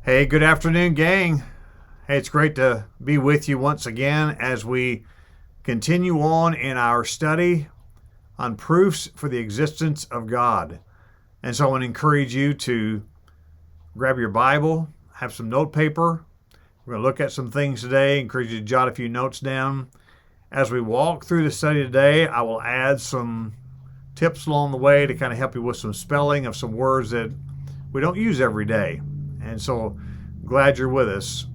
Hey, good afternoon, gang. Hey, it's great to be with you once again as we continue on in our study on proofs for the existence of God. And so I want to encourage you to grab your Bible, have some note paper. We're going to look at some things today. I encourage you to jot a few notes down. As we walk through the study today, I will add some tips along the way to kind of help you with some spelling of some words that we don't use every day. And so glad you're with us.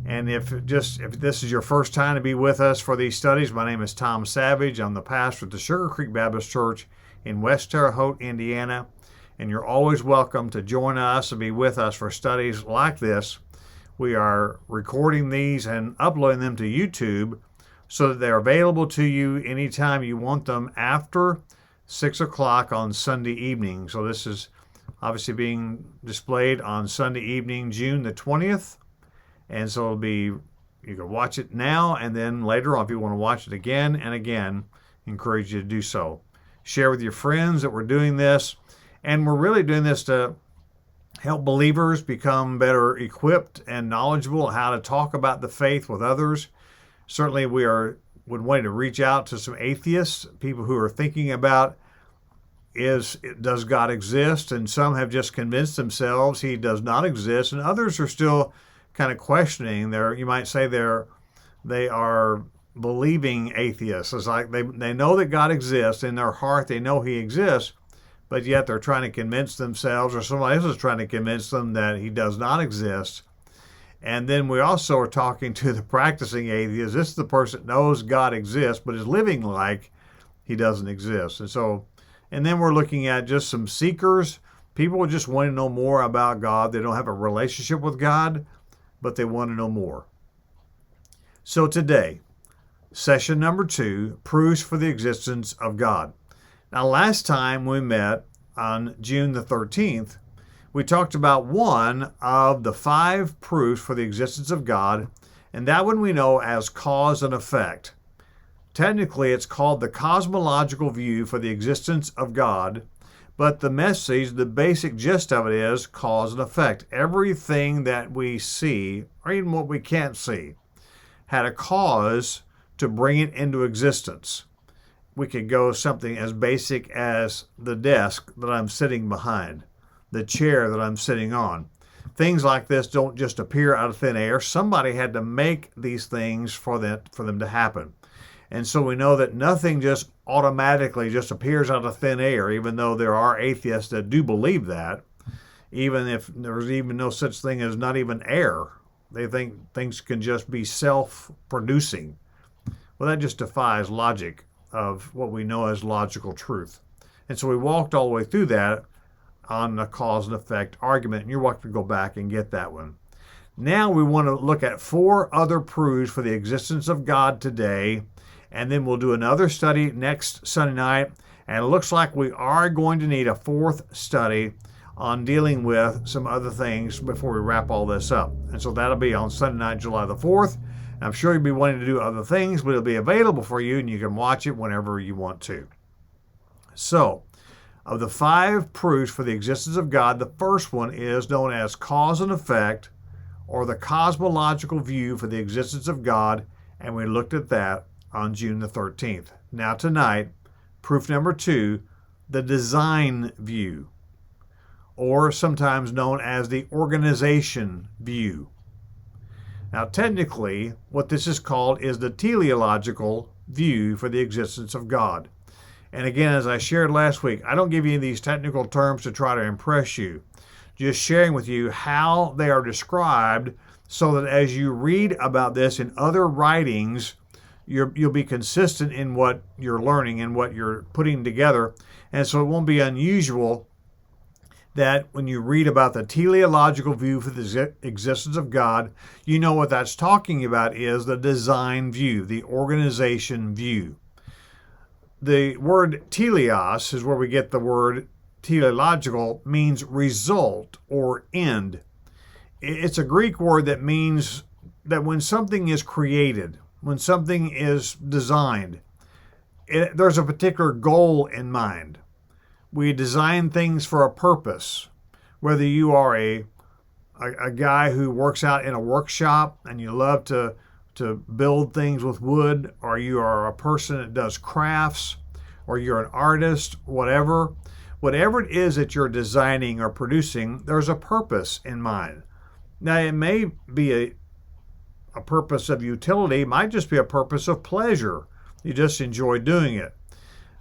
And if this is your first time to be with us for these studies, my name is Tom Savage. I'm the pastor at the Sugar Creek Baptist Church in West Terre Haute, Indiana. And you're always welcome to join us and be with us for studies like this. We are recording these and uploading them to YouTube so that they're available to you anytime you want them after 6 o'clock on Sunday evening. So this is obviously being displayed on Sunday evening, June the 20th. And so you can watch it now, and then later on, if you want to watch it again and again, encourage you to do so. Share with your friends that we're doing this. And we're really doing this to help believers become better equipped and knowledgeable how to talk about the faith with others. Certainly would want to reach out to some atheists, people who are thinking about does God exist? And some have just convinced themselves he does not exist, and others are still kind of questioning. You might say they are believing atheists. It's like they know that God exists in their heart. They know he exists, but yet they're trying to convince themselves, or somebody else is trying to convince them that he does not exist. And then we also are talking to the practicing atheist. This is the person that knows God exists, but is living like he doesn't exist. And then we're looking at just some seekers. People just want to know more about God. They don't have a relationship with God, but they want to know more. So today, session number 2, proofs for the existence of God. Now, last time we met on June the 13th, we talked about one of the 5 proofs for the existence of God, and that one we know as cause and effect. Technically, it's called the cosmological view for the existence of God, but the message, the basic gist of it is cause and effect. Everything that we see, or even what we can't see, had a cause to bring it into existence. We could go something as basic as the desk that I'm sitting behind, the chair that I'm sitting on. Things like this don't just appear out of thin air. Somebody had to make these things for them to happen. And so we know that nothing just automatically just appears out of thin air, even though there are atheists that do believe that, even if there's even no such thing as not even air. They think things can just be self-producing. Well, that just defies logic of what we know as logical truth. And so we walked all the way through that on the cause and effect argument, and you're welcome to go back and get that one. Now we want to look at 4 other proofs for the existence of God today, and then we'll do another study next Sunday night. And it looks like we are going to need a 4th study on dealing with some other things before we wrap all this up. And so that'll be on Sunday night, July the 4th. I'm sure you'll be wanting to do other things, but it'll be available for you, and you can watch it whenever you want to. So, of the 5 proofs for the existence of God, the first one is known as cause and effect, or the cosmological view for the existence of God, and we looked at that on June the 13th. Now tonight, proof number 2, the design view, or sometimes known as the organization view. Now technically, what this is called is the teleological view for the existence of God. And again, as I shared last week, I don't give you these technical terms to try to impress you. Just sharing with you how they are described so that as you read about this in other writings, you'll be consistent in what you're learning and what you're putting together. And so it won't be unusual that when you read about the teleological view for the existence of God, you know what that's talking about is the design view, the organization view. The word teleos is where we get the word teleological, means result or end. It's a Greek word that means that when something is created, when something is designed, there's a particular goal in mind. We design things for a purpose. Whether you are a a guy who works out in a workshop and you love to build things with wood, or you are a person that does crafts, or you're an artist, whatever it is that you're designing or producing, there's a purpose in mind. Now, it may be a purpose of utility, it might just be a purpose of pleasure. You just enjoy doing it.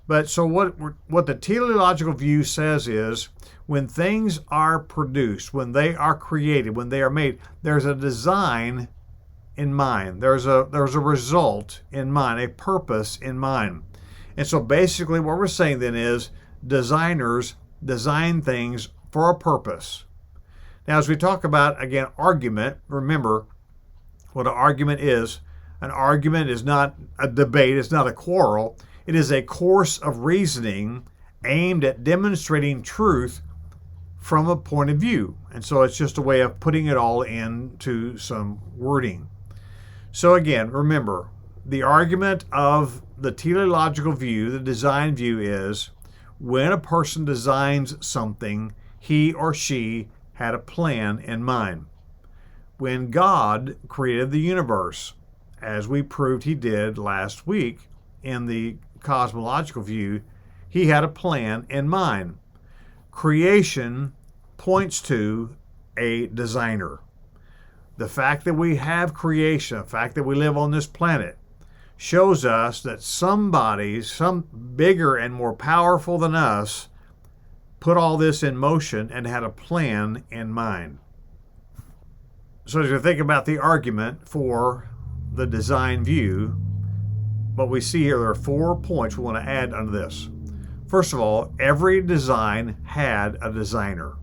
But so what the teleological view says is, when things are produced, when they are created, when they are made, there's a design in mind. There's a result in mind, a purpose in mind. And so basically what we're saying then is, designers design things for a purpose. Now, as we talk about, again, argument, remember what an argument is. An argument is not a debate, it's not a quarrel. It is a course of reasoning aimed at demonstrating truth from a point of view. And so it's just a way of putting it all into some wording. So again, remember, the argument of the teleological view, the design view, is when a person designs something, he or she had a plan in mind. When God created the universe, as we proved he did last week in the cosmological view, he had a plan in mind. Creation points to a designer. The fact that we have creation, the fact that we live on this planet, shows us that somebody, some bigger and more powerful than us, put all this in motion and had a plan in mind. So as you think about the argument for the design view, what we see here, there are 4 points we want to add under this. First of all, every design had a designer.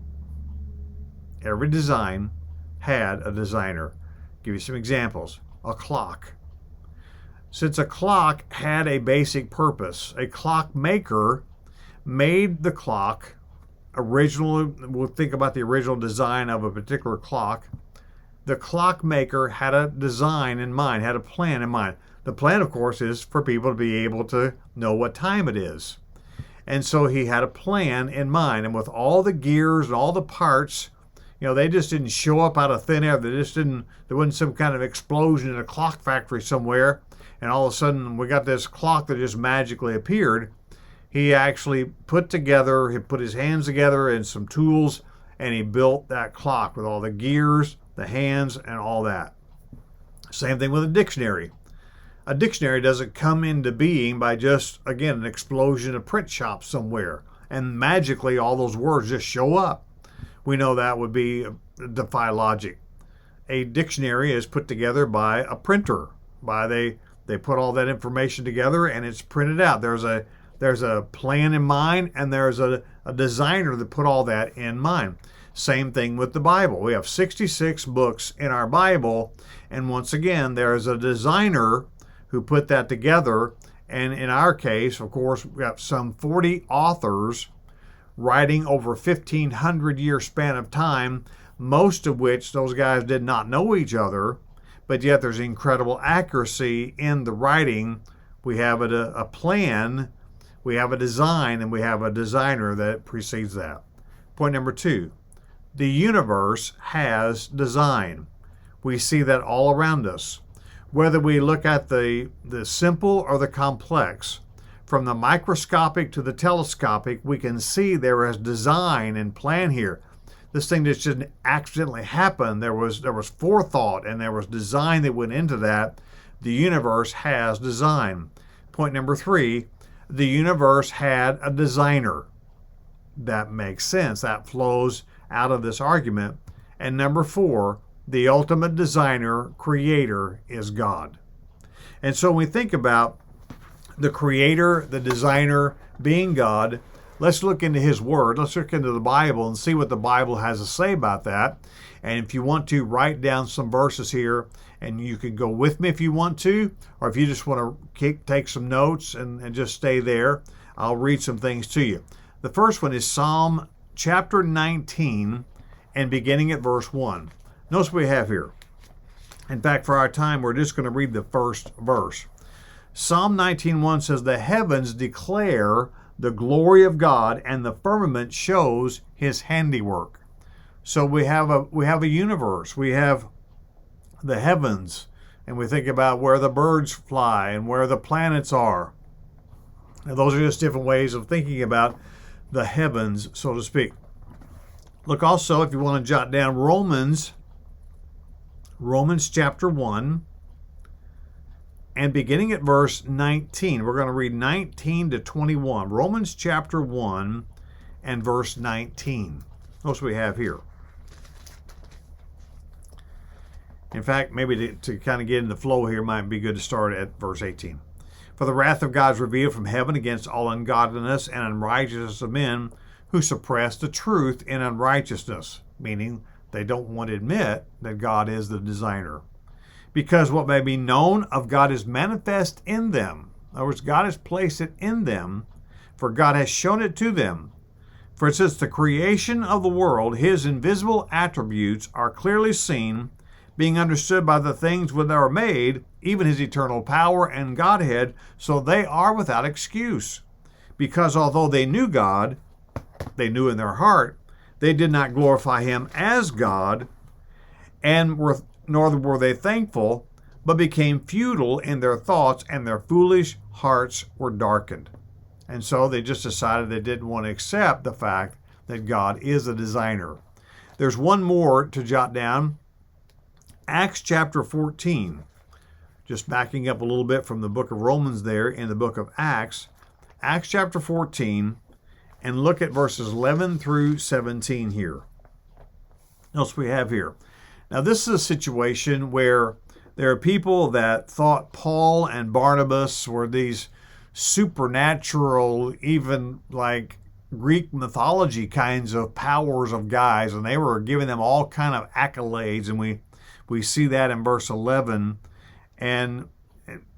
Every design had a designer. I'll give you some examples. A clock. Since a clock had a basic purpose, a clockmaker made the clock originally. We'll think about the original design of a particular clock. The clockmaker had a design in mind, had a plan in mind. The plan, of course, is for people to be able to know what time it is. And so he had a plan in mind. And with all the gears and all the parts, they just didn't show up out of thin air. There wasn't some kind of explosion in a clock factory somewhere, and all of a sudden we got this clock that just magically appeared. He actually put his hands together and some tools, and he built that clock with all the gears, the hands, and all that. Same thing with a dictionary. A dictionary doesn't come into being by just, again, an explosion of print shops somewhere, and magically all those words just show up. We know that would defy logic. A dictionary is put together by a printer. They put all that information together and it's printed out. There's a plan in mind, and there's a designer that put all that in mind. Same thing with the Bible. We have 66 books in our Bible, and once again, there's a designer who put that together. And in our case, of course, we have some 40 authors writing over 1,500 year span of time, most of which those guys did not know each other, but yet there's incredible accuracy in the writing. We have a plan, we have a design, and we have a designer that precedes that. Point number 2, the universe has design. We see that all around us. Whether we look at the simple or the complex, from the microscopic to the telescopic, we can see there is design and plan here. This thing just didn't accidentally happen. There was forethought and there was design that went into that. The universe has design. Point number 3, the universe had a designer. That makes sense. That flows out of this argument. And number 4, the ultimate designer, creator, is God. And so when we think about the creator, the designer being God, let's look into his word. Let's look into the Bible and see what the Bible has to say about that. And if you want to, write down some verses here, and you can go with me if you want to, or if you just want to take some notes and just stay there, I'll read some things to you. The first one is Psalm chapter 19 and beginning at verse 1. Notice what we have here. In fact, for our time, we're just going to read the first verse. Psalm 19:1 says, "The heavens declare the glory of God, and the firmament shows his handiwork." So we have a universe. We have the heavens, and we think about where the birds fly and where the planets are. And those are just different ways of thinking about the heavens, so to speak. Look also, if you want to jot down Romans chapter 1, and beginning at verse 19. We're going to read 19 to 21. Romans chapter 1 and verse 19. That's what we have here. In fact, maybe to kind of get in the flow here, might be good to start at verse 18. For the wrath of God is revealed from heaven against all ungodliness and unrighteousness of men who suppress the truth in unrighteousness, meaning they don't want to admit that God is the designer. Because what may be known of God is manifest in them. In other words, God has placed it in them, for God has shown it to them. For since the creation of the world, his invisible attributes are clearly seen, being understood by the things when they are made, even his eternal power and Godhead, so they are without excuse. Because although they knew God, they knew in their heart, they did not glorify him as God, nor were they thankful, but became futile in their thoughts, and their foolish hearts were darkened. And so they just decided they didn't want to accept the fact that God is a designer. There's one more to jot down. Acts chapter 14. Just backing up a little bit from the book of Romans there in the book of Acts. Acts chapter 14, and look at verses 11 through 17 here. Notice we have here. Now, this is a situation where there are people that thought Paul and Barnabas were these supernatural, even like Greek mythology kinds of powers of guys, and they were giving them all kind of accolades, and we see that in verse 11. And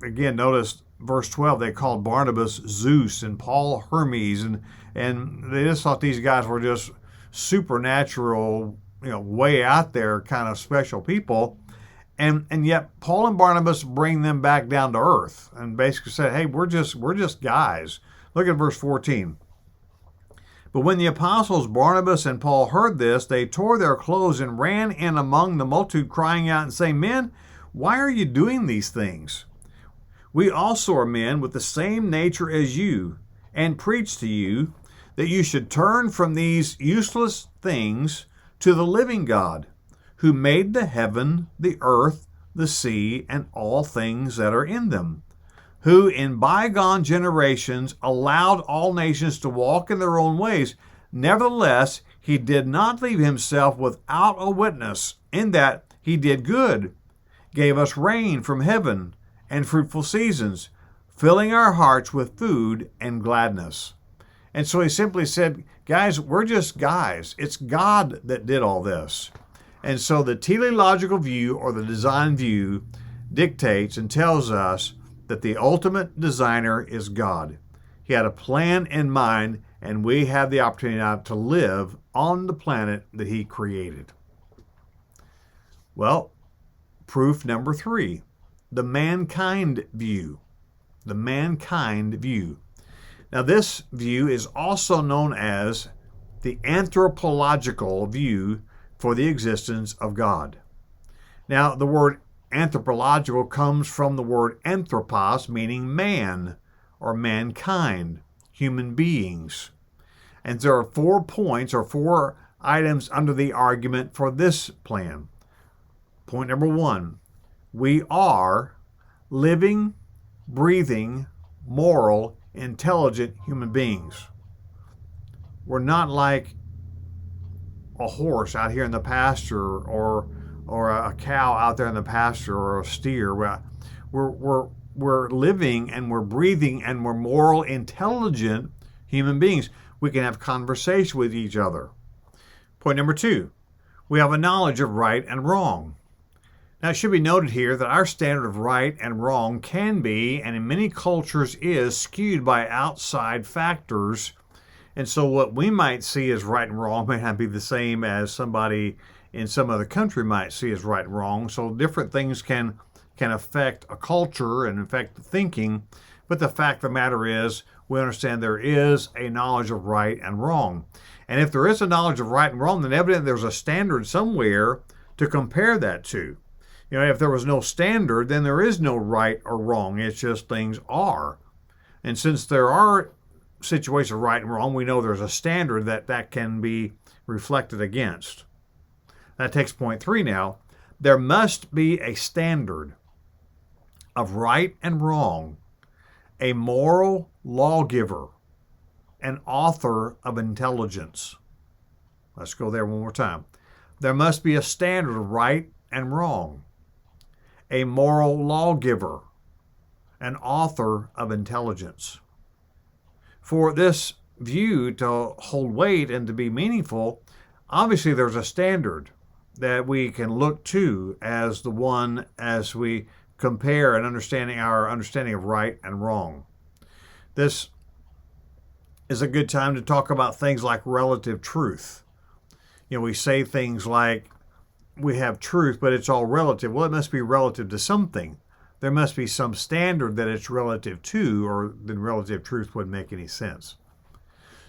again, notice verse 12, they called Barnabas Zeus and Paul Hermes, and they just thought these guys were just supernatural, way out there kind of special people. And yet Paul and Barnabas bring them back down to earth and basically said, hey, we're just guys. Look at verse 14. But when the apostles Barnabas and Paul heard this, they tore their clothes and ran in among the multitude, crying out and saying, Men, why are you doing these things? We also are men with the same nature as you, and preach to you that you should turn from these useless things to the living God, who made the heaven, the earth, the sea, and all things that are in them, who in bygone generations allowed all nations to walk in their own ways. Nevertheless, he did not leave himself without a witness, in that he did good, gave us rain from heaven and fruitful seasons, filling our hearts with food and gladness. And so he simply said, guys, we're just guys. It's God that did all this. And so the teleological view, or the design view, dictates and tells us that the ultimate designer is God. He had a plan in mind, and we have the opportunity now to live on the planet that he created. Well, proof number 3, the mankind view. The mankind view. Now, this view is also known as the anthropological view for the existence of God. Now, the word anthropological comes from the word anthropos, meaning man or mankind, human beings. And there are 4 points or 4 items under the argument for this plan. Point number 1, we are living, breathing, moral, intelligent human beings. We're not like a horse out here in the pasture, or a cow out there in the pasture, or a steer. We're living, and we're breathing, and we're moral, intelligent human beings. We can have conversation with each other. Point number 2, we have a knowledge of right and wrong. Now, it should be noted here that our standard of right and wrong can be, and in many cultures is, skewed by outside factors. And so what we might see as right and wrong may not be the same as somebody in some other country might see as right and wrong. So different things can affect a culture and affect the thinking. But the fact of the matter is, we understand there is a knowledge of right and wrong. And if there is a knowledge of right and wrong, then evidently there's a standard somewhere to compare that to. If there was no standard, then there is no right or wrong. It's just things are. And since there are situations of right and wrong, we know there's a standard that can be reflected against. That takes point 3 now. There must be a standard of right and wrong, a moral lawgiver, an author of intelligence. Let's go there one more time. There must be a standard of right and wrong, a moral lawgiver, an author of intelligence. For this view to hold weight and to be meaningful, obviously there's a standard that we can look to as the one as we compare and our understanding of right and wrong. This is a good time to talk about things like relative truth. We say things like we have truth, but it's all relative. Well, it must be relative to something. There must be some standard that it's relative to, or then relative truth wouldn't make any sense.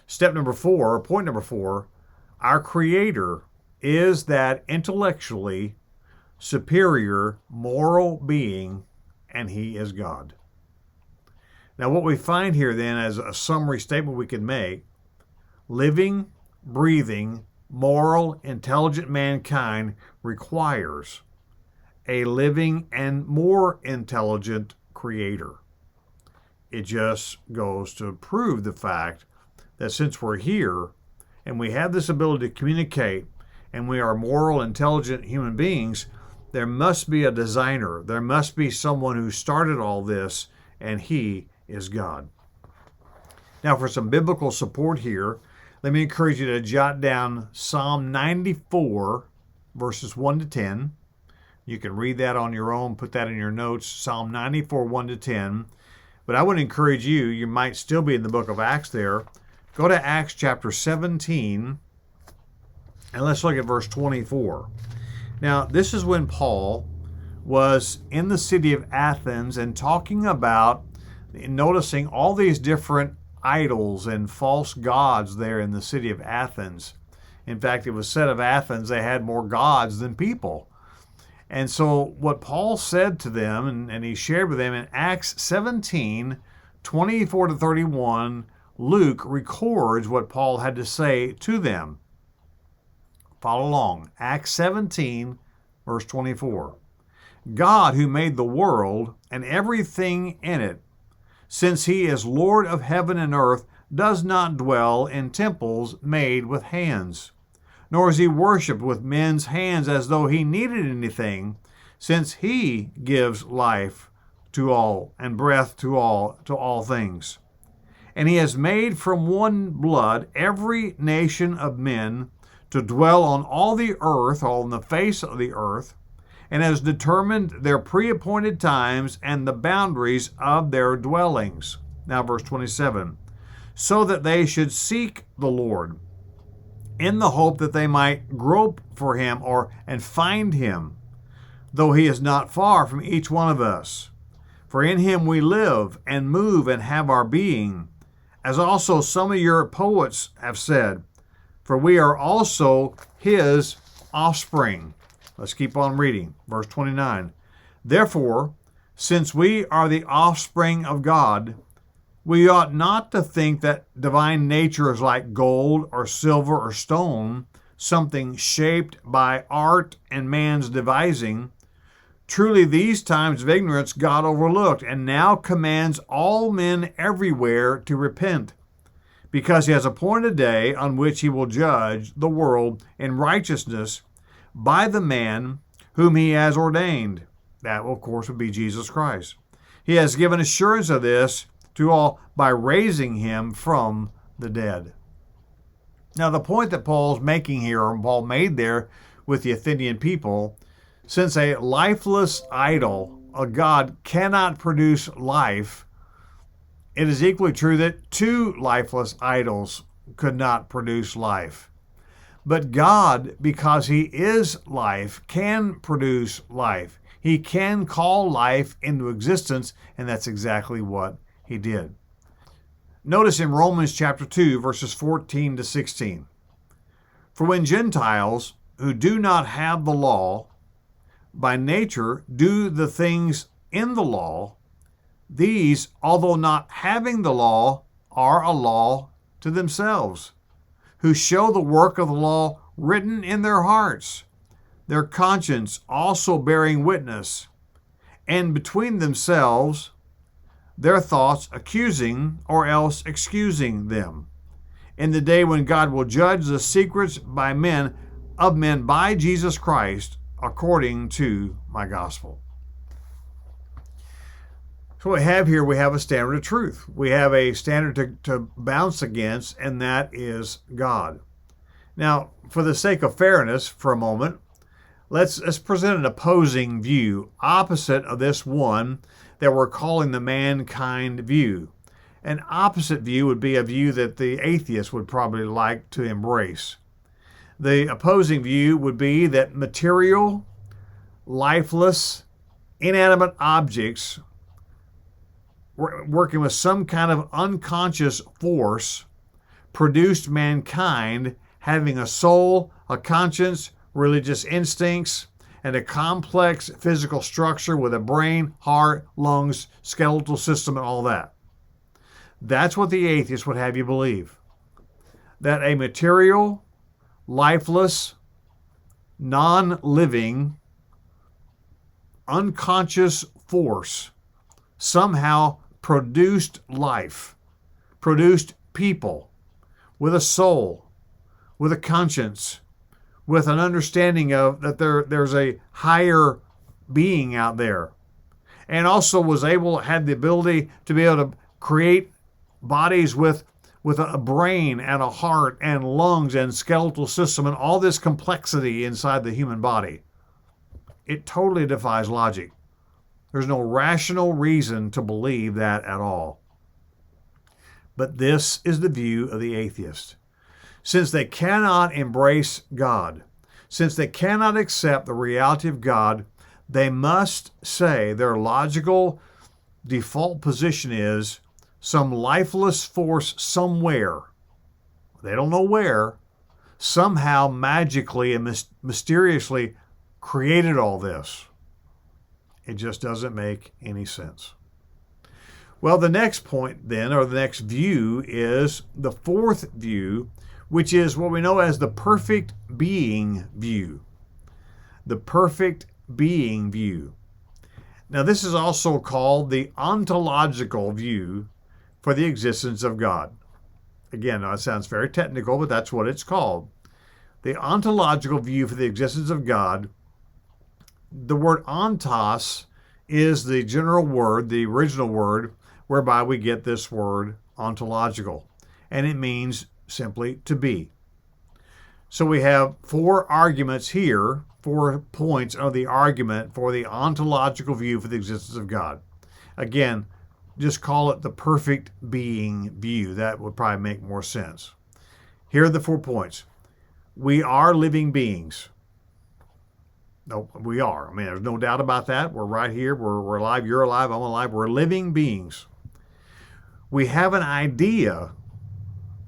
Point number 4, our Creator is that intellectually superior moral being, and He is God. Now, what we find here then as a summary statement we can make, living, breathing, moral, intelligent mankind requires a living and more intelligent Creator. It just goes to prove the fact that since we're here and we have this ability to communicate and we are moral, intelligent human beings, there must be a designer. There must be someone who started all this, and He is God. Now, for some biblical support here, let me encourage you to jot down Psalm 94, verses 1 to 10. You can read that on your own, put that in your notes, Psalm 94, 1 to 10. But I would encourage you might still be in the book of Acts there. Go to Acts chapter 17, and let's look at verse 24. Now, this is when Paul was in the city of Athens and talking about, noticing all these different idols and false gods there in the city of Athens. In fact, it was said of Athens they had more gods than people. And so what Paul said to them, and he shared with them in Acts 17, 24 to 31, Luke records what Paul had to say to them. Follow along. Acts 17, verse 24. God, who made the world and everything in it, since He is Lord of heaven and earth, does not dwell in temples made with hands, nor is He worshipped with men's hands as though He needed anything, since He gives life to all and breath to all things. And He has made from one blood every nation of men to dwell on all the earth, all on the face of the earth, and has determined their pre-appointed times and the boundaries of their dwellings. Now, verse 27. So that they should seek the Lord, in the hope that they might grope for Him and find Him, though He is not far from each one of us. For in Him we live and move and have our being, as also some of your poets have said, for we are also His offspring. Let's keep on reading. Verse 29. Therefore, since we are the offspring of God, we ought not to think that divine nature is like gold or silver or stone, something shaped by art and man's devising. Truly, these times of ignorance God overlooked, and now commands all men everywhere to repent, because He has appointed a day on which He will judge the world in righteousness by the man whom He has ordained. That, of course, would be Jesus Christ. He has given assurance of this to all by raising Him from the dead. Now, the point that Paul's making here, or Paul made there with the Athenian people, since a lifeless idol, a god, cannot produce life, it is equally true that two lifeless idols could not produce life. But God, because He is life, can produce life. He can call life into existence, and that's exactly what he did. Notice in Romans chapter 2, verses 14 to 16. For when Gentiles who do not have the law by nature do the things in the law, these, although not having the law, are a law to themselves, who show the work of the law written in their hearts, their conscience also bearing witness, and between themselves their thoughts accusing or else excusing them, in the day when God will judge the secrets of men by Jesus Christ, according to my gospel. So we have a standard of truth. We have a standard to bounce against, and that is God. Now, for the sake of fairness, for a moment, let's present an opposing view, opposite of this one that we're calling the mankind view. An opposite view would be a view that the atheist would probably like to embrace. The opposing view would be that material, lifeless, inanimate objects working with some kind of unconscious force produced mankind having a soul, a conscience, religious instincts, and a complex physical structure with a brain, heart, lungs, skeletal system, and all that. That's what the atheist would have you believe. That a material, lifeless, non-living, unconscious force somehow produced life, produced people with a soul, with a conscience, with an understanding of that there's a higher being out there, and also had the ability to be able to create bodies with a brain and a heart and lungs and skeletal system and all this complexity inside the human body. It totally defies logic. There's no rational reason to believe that at all. But this is the view of the atheist. Since they cannot embrace God, since they cannot accept the reality of God, they must say their logical default position is some lifeless force somewhere, they don't know where, somehow magically and mysteriously created all this. It just doesn't make any sense. Well, the next point then, or the next view, is the fourth view, which is what we know as the perfect being view. The perfect being view. Now, this is also called the ontological view for the existence of God. Again, that sounds very technical, but that's what it's called. The ontological view for the existence of God. The word ontos is the general word, the original word, whereby we get this word ontological. And it means simply to be. So we have four arguments here, 4 points of the argument for the ontological view for the existence of God. Again, just call it the perfect being view. That would probably make more sense. Here are the 4 points. We are living beings. No, we are. I mean, there's no doubt about that. We're right here. We're alive. You're alive. I'm alive. We're living beings. We have an idea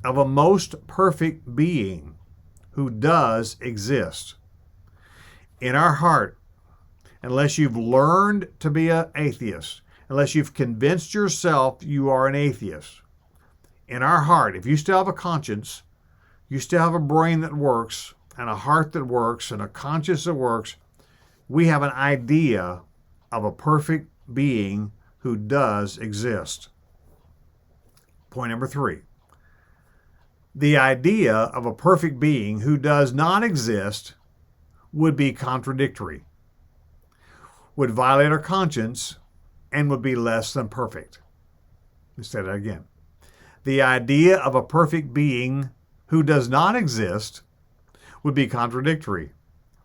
of a most perfect being who does exist. In our heart, unless you've learned to be an atheist, unless you've convinced yourself you are an atheist, in our heart, if you still have a conscience, you still have a brain that works, and a heart that works, and a conscience that works, we have an idea of a perfect being who does exist. Point number 3. The idea of a perfect being who does not exist would be contradictory, would violate our conscience, and would be less than perfect. Let's say that again. The idea of a perfect being who does not exist would be contradictory,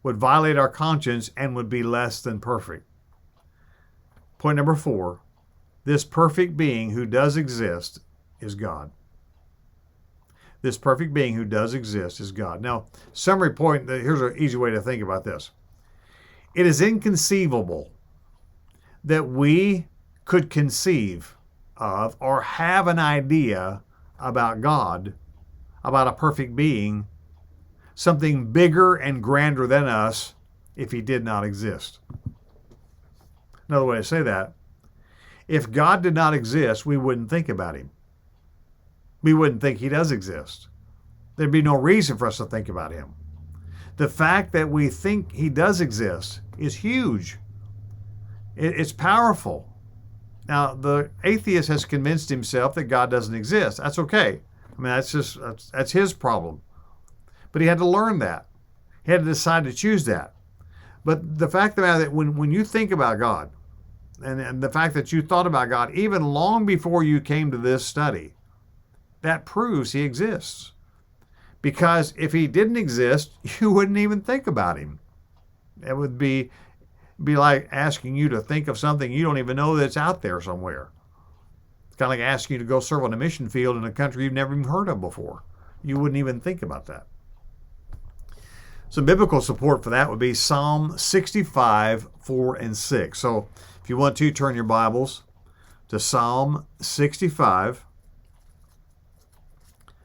would violate our conscience, and would be less than perfect. Point number 4, this perfect being who does exist is God. This perfect being who does exist is God. Now, summary point, here's an easy way to think about this. It is inconceivable that we could conceive of or have an idea about God, about a perfect being, something bigger and grander than us if he did not exist. Another way to say that, if God did not exist, we wouldn't think about him. We wouldn't think he does exist. There'd be no reason for us to think about him. The fact that we think he does exist is huge. It's powerful. Now, the atheist has convinced himself that God doesn't exist. That's okay. I mean, that's his problem. But he had to learn that. He had to decide to choose that. But the fact of the matter that when you think about God, and the fact that you thought about God even long before you came to this study, that proves he exists. Because if he didn't exist, you wouldn't even think about him. It would be like asking you to think of something you don't even know that's out there somewhere. It's kind of like asking you to go serve on a mission field in a country you've never even heard of before. You wouldn't even think about that. Some biblical support for that would be Psalm 65, 4 and 6. So if you want to, turn your Bibles to Psalm 65.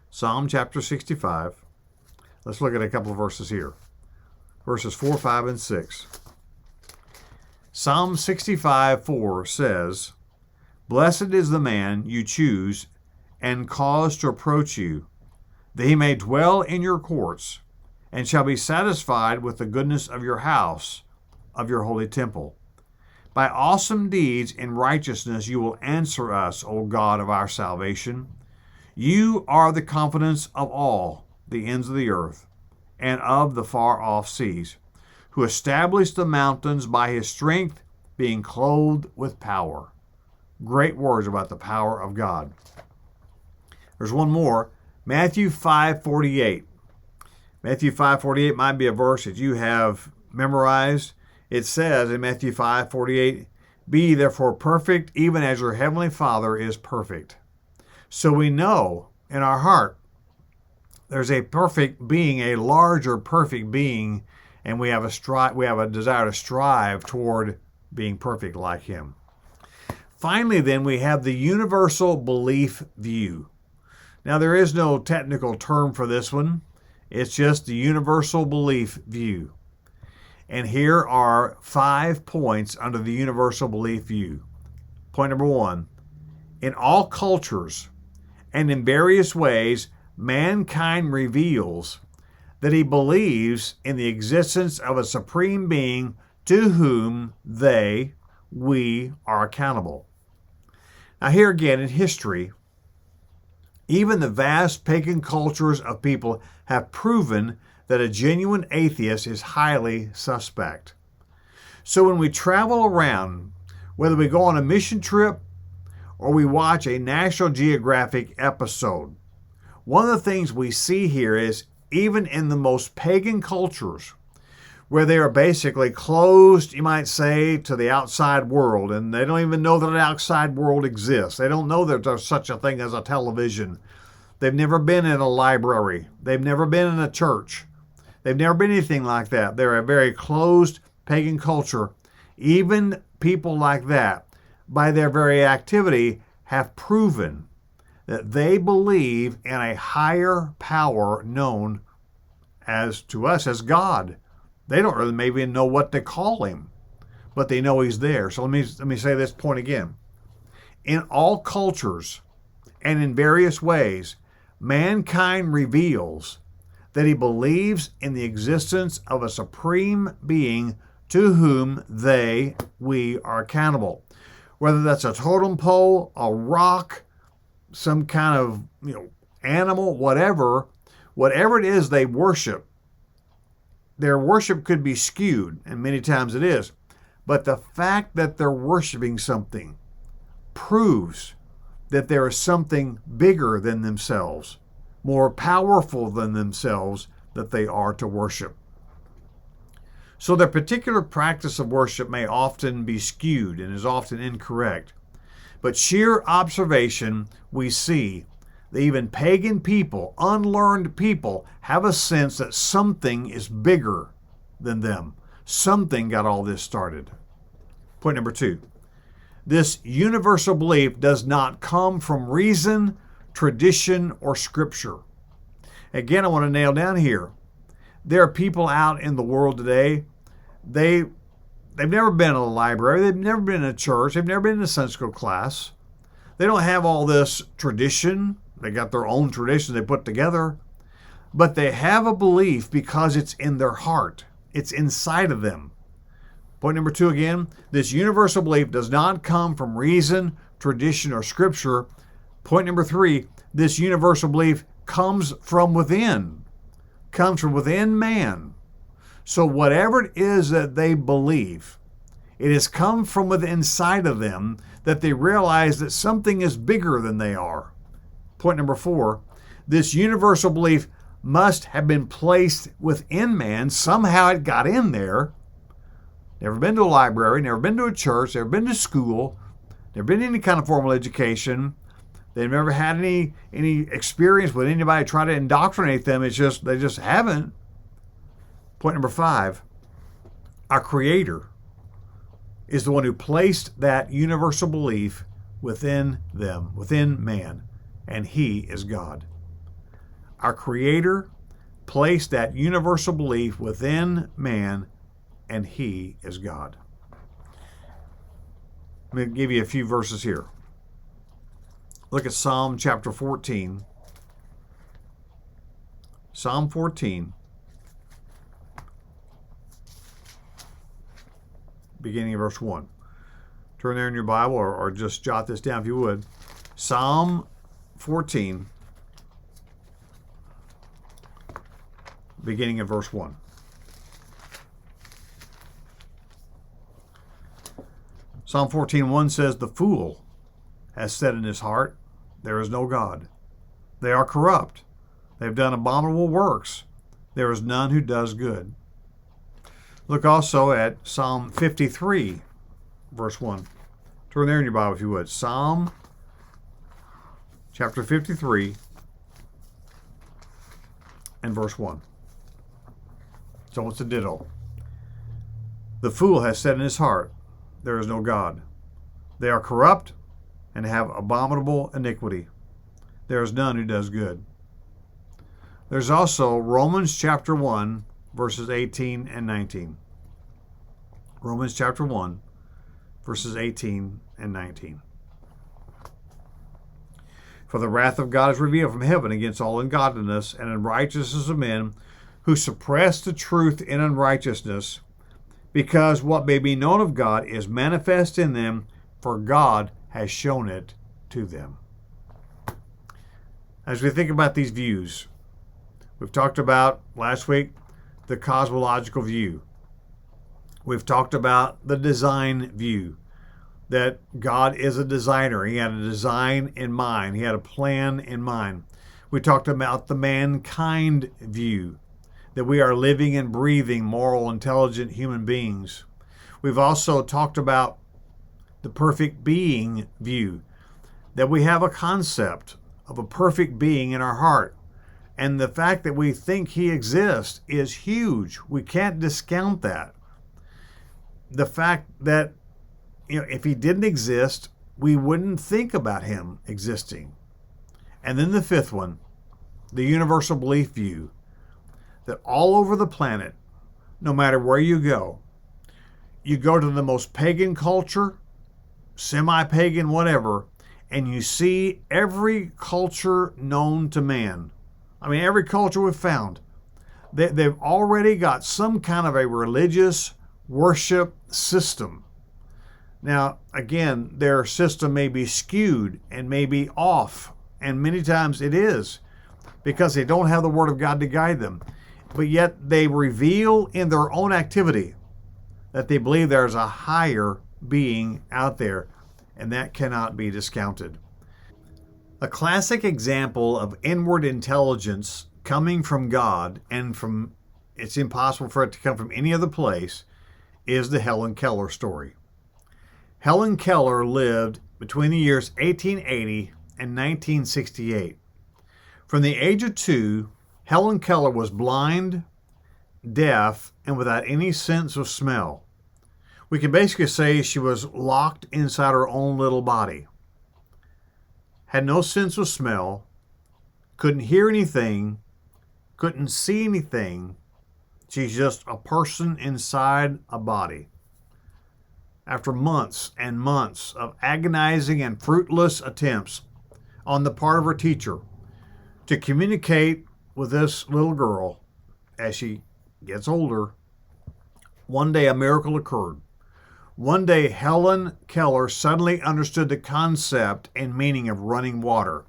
Psalm chapter 65. Let's look at a couple of verses here. Verses 4, 5, and 6. Psalm 65, 4 says, "Blessed is the man you choose and cause to approach you, that he may dwell in your courts, and shall be satisfied with the goodness of your house, of your holy temple. By awesome deeds in righteousness you will answer us, O God of our salvation. You are the confidence of all the ends of the earth, and of the far-off seas, who established the mountains by his strength, being clothed with power." Great words about the power of God. There's one more, Matthew 5:48. Matthew 5:48 might be a verse that you have memorized. It says in Matthew 5:48, "Be ye therefore perfect, even as your heavenly Father is perfect." So we know in our heart there's a perfect being, a larger perfect being, and we have a desire to strive toward being perfect like him. Finally, then, we have the universal belief view. Now, there is no technical term for this one. It's just the universal belief view. And here are 5 points under the universal belief view. Point number 1, in all cultures and in various ways, mankind reveals that he believes in the existence of a supreme being to whom we are accountable. Now here again in history, even the vast pagan cultures of people have proven that a genuine atheist is highly suspect. So when we travel around, whether we go on a mission trip or we watch a National Geographic episode, one of the things we see here is even in the most pagan cultures, where they are basically closed, you might say, to the outside world, and they don't even know that an outside world exists. They don't know that there's such a thing as a television. They've never been in a library. They've never been in a church. They've never been anything like that. They're a very closed pagan culture. Even people like that, by their very activity, have proven that they believe in a higher power known as to us as God. They don't really maybe know what to call him, but they know he's there. So let me say this point again. In all cultures and in various ways, mankind reveals that he believes in the existence of a supreme being to whom we are accountable. Whether that's a totem pole, a rock, some kind of animal, whatever it is they worship, their worship could be skewed, and many times it is. But the fact that they're worshiping something proves that there is something bigger than themselves, more powerful than themselves, that they are to worship. So their particular practice of worship may often be skewed and is often incorrect. But sheer observation, we see that even pagan people, unlearned people, have a sense that something is bigger than them. Something got all this started. Point number 2. This universal belief does not come from reason, tradition, or scripture. Again, I want to nail down here. There are people out in the world today, they've never been in a library, they've never been in a church, they've never been in a Sunday school class. They don't have all this tradition. They got their own tradition they put together. But they have a belief because it's in their heart. It's inside of them. Point number 2 again, this universal belief does not come from reason, tradition, or scripture. Point number 3, this universal belief comes from within. Comes from within man. So whatever it is that they believe, it has come from within inside of them that they realize that something is bigger than they are. Point number 4, this universal belief must have been placed within man. Somehow it got in there. Never been to a library, never been to a church, never been to school, never been to any kind of formal education. They've never had any experience with anybody trying to indoctrinate them. It's just, they just haven't. Point number 5, our Creator is the one who placed that universal belief within them, within man, and He is God. Our Creator placed that universal belief within man, and He is God. Let me give you a few verses here. Look at Psalm chapter 14. Psalm 14, beginning of verse 1. Turn there in your Bible or just jot this down if you would. Psalm 14, beginning of verse 1. Psalm 14:1 says, "The fool has said in his heart, there is no God. They are corrupt. They have done abominable works. There is none who does good." Look also at Psalm 53, verse 1. Turn there in your Bible if you would. Psalm chapter 53 and verse 1. So it's a ditto. "The fool has said in his heart, there is no God. They are corrupt and have abominable iniquity. There is none who does good." There's also Romans chapter 1, verses 18 and 19. Romans chapter 1, verses 18 and 19. "For the wrath of God is revealed from heaven against all ungodliness and unrighteousness of men who suppress the truth in unrighteousness, because what may be known of God is manifest in them, for God has shown it to them." As we think about these views, we've talked about last week the cosmological view. We've talked about the design view, that God is a designer. He had a design in mind. He had a plan in mind. We talked about the mankind view, that we are living and breathing, moral, intelligent human beings. We've also talked about the perfect being view, that we have a concept of a perfect being in our heart. And the fact that we think He exists is huge. We can't discount that. The fact that, if He didn't exist, we wouldn't think about Him existing. And then the 5th one, the universal belief view, that all over the planet, no matter where you go to the most pagan culture, semi-pagan, whatever, and you see every culture known to man. I mean, every culture we've found, they've already got some kind of a religious worship system. Now, again, their system may be skewed and may be off, and many times it is, because they don't have the Word of God to guide them. But yet they reveal in their own activity that they believe there's a higher being out there, and that cannot be discounted. A classic example of inward intelligence coming from God, and it's impossible for it to come from any other place, is the Helen Keller story. Helen Keller lived between the years 1880 and 1968. From the age of 2, Helen Keller was blind, deaf, and without any sense of smell. We can basically say she was locked inside her own little body. Had no sense of smell, couldn't hear anything, couldn't see anything. She's just a person inside a body. After months and months of agonizing and fruitless attempts on the part of her teacher to communicate with this little girl as she gets older, one day a miracle occurred. One day, Helen Keller suddenly understood the concept and meaning of running water.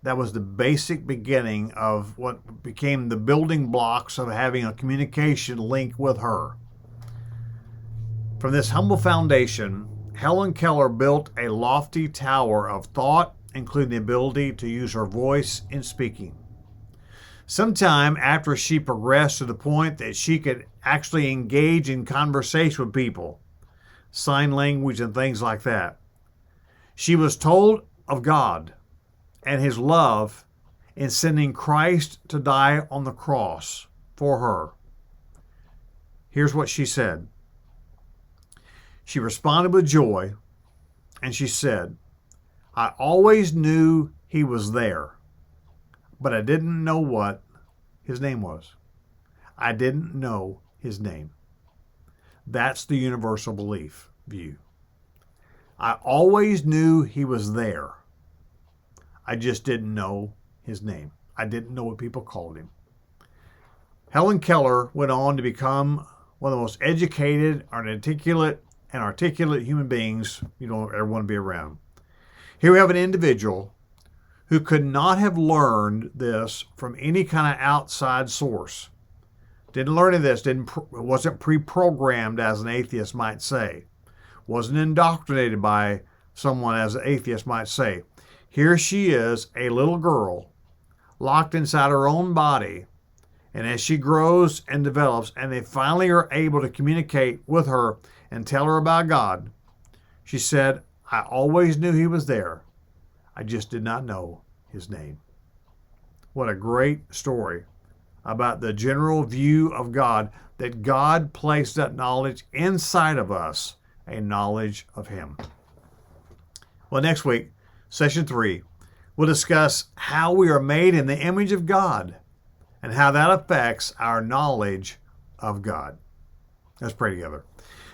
That was the basic beginning of what became the building blocks of having a communication link with her. From this humble foundation, Helen Keller built a lofty tower of thought, including the ability to use her voice in speaking. Sometime after she progressed to the point that she could actually engage in conversation with people, sign language and things like that, she was told of God and his love in sending Christ to die on the cross for her. Here's what she said. She responded with joy, and she said, "I always knew he was there, but I didn't know what his name was. I didn't know his name." That's the universal belief view. I always knew he was there. I just didn't know his name. I didn't know what people called him. Helen Keller went on to become one of the most educated and articulate human beings you don't ever want to be around. Here we have an individual who could not have learned this from any kind of outside source. Didn't learn of this, wasn't pre-programmed, as an atheist might say. Wasn't indoctrinated by someone, as an atheist might say. Here she is, a little girl, locked inside her own body, and as she grows and develops, and they finally are able to communicate with her and tell her about God, she said, "I always knew he was there. I just did not know his name." What a great story about the general view of God, that God placed that knowledge inside of us, a knowledge of him. Well, next week, session 3, we'll discuss how we are made in the image of God and how that affects our knowledge of God. Let's pray together.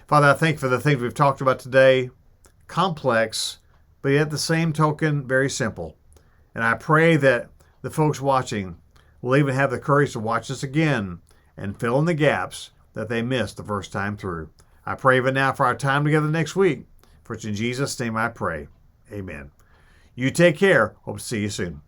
Father, I thank you for the things we've talked about today. Complex, but yet at the same token, very simple. And I pray that the folks watching will even have the courage to watch this again and fill in the gaps that they missed the first time through. I pray even now for our time together next week. For it's in Jesus' name I pray. Amen. You take care. Hope to see you soon.